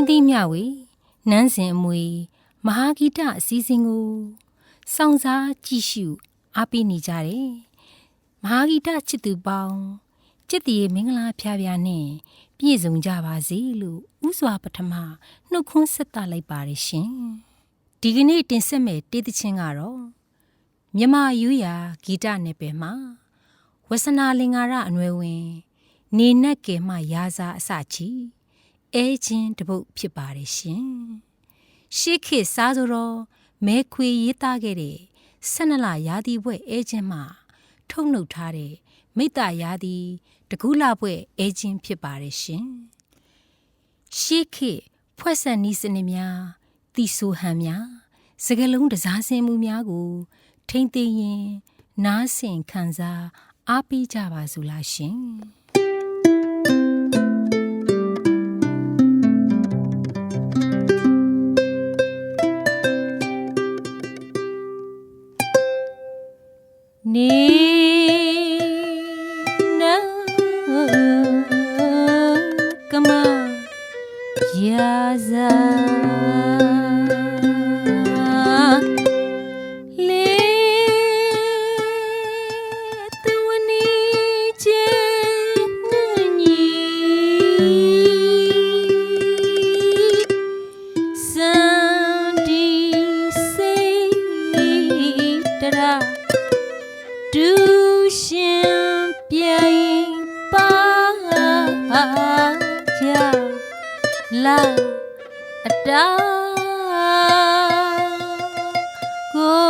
သိမ်းမြဝေနန်းစဉ်အမွေမဟာဂီတအစည်းအဝေးကိုစောင့်စားကြည့်ရှုအားပေးနေကြတယ်မဟာဂီတချစ်သူပေါင်းချစ်တည်မင်္ဂလာဖျားဖျားနဲ့ပြည့်စုံကြပါစေလို့ဥစွာပထမနှုတ်ခွန်းဆက်သလိုက်ပါတယ်ရှင်ဒီကနေ့တင်ဆက်မဲ့တေးသချင်းကတော့မြမယူရာဂီတနယ်ပယ်မှာဝဆနာလင်္ကာရအနွယ်ဝင်နေနဲ့ကယ်မှရာဇာအစချီအဲချင်းတပုတ်ဖြစ်ပါတယ်ရှင်ရှေးခေတ်စားဆိုတော့မဲခွေရေးသားခဲ့တဲ့12လရာသီပွဲအဲချင်းမှာထုတ်နှုတ်ထားတဲ့မိတ္တရာသီတကူလာပွဲအဲချင်းဖြစ်ပါတယ်ရှင်ရှေးခေတ်ဖွဲ့ဆက်နည်းစနစ်များတီဆိုဟန်များစကလုံးတစားစင်မှုများကိုထိမ့်သိမ်းရင်နားဆင်ခံစားအားပေးကြပါစို့လားရှင်နေနကမရာဇာလာအတာကို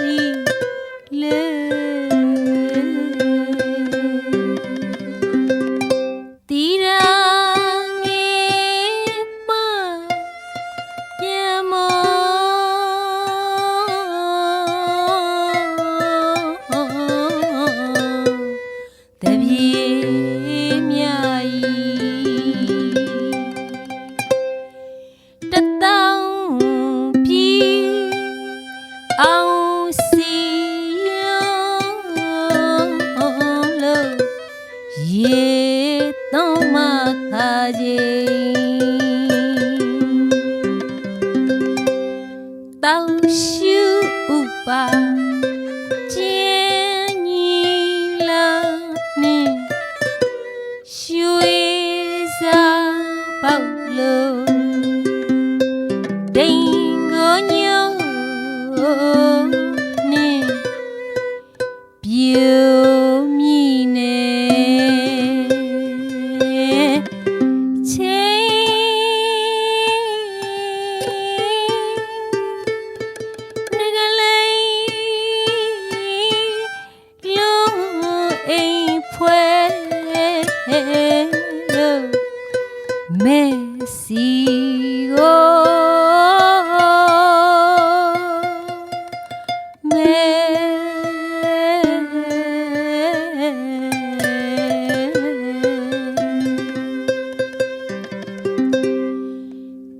ရီလေတီရာငယ်မပြန်မောတပြေတောင်ရှူဥပါကျင်းညီလာနေရွှေစားပေါလို့ဒိန်ကိုညုံနေပြူမြည်နေမေစီကိုမေ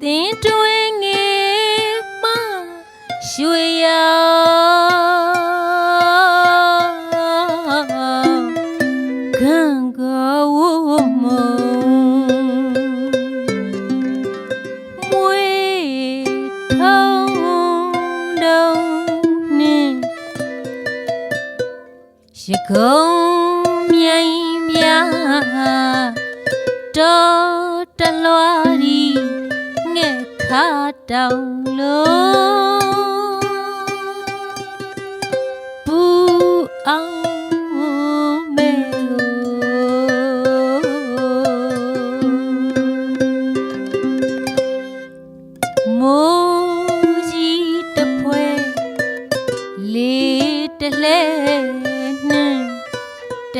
တင်တွင်ငယ်မရွှေရောဂံကောဝမရကုံမြိုင်မြတော်တလွားရီငှက်ခါတောင်လို့ပူအောင်မဲမိုးကြီးတဖွဲလေးတလဲ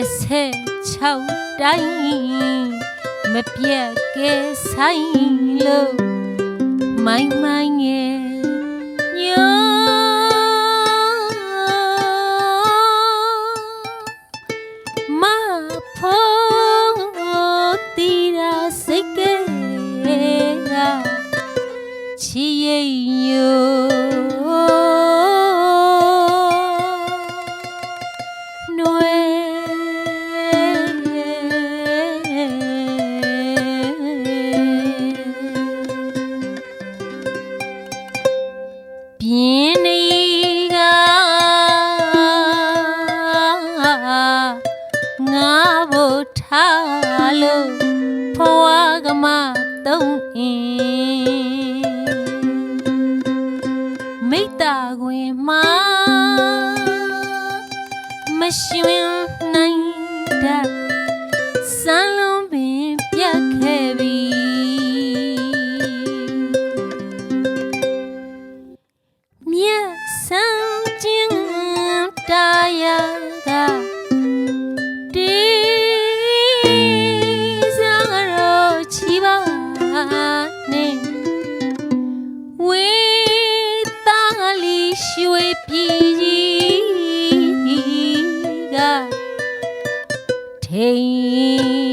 16တိုင်းမပြတ်ကဲဆိုင်လို့မိုင်းမိုင်းငယ်ညောမဖို့တီရာစိတ်ကချီရင်ယိုနွယ် ပြင်းနေကငါဖို့ထားလို့ဘဝကမသုံးအင်းမိတ္တာခွင်မှာမရွှင်နိုင်တဲ့စံလုံးပင်ပြတ်ခဲ့ပြီမြတ်ဆန်းကျင်တရားကတေးစားရောချီပါနဲ့ဝေးသားလီရွှေပြည်ကြီးကထိန်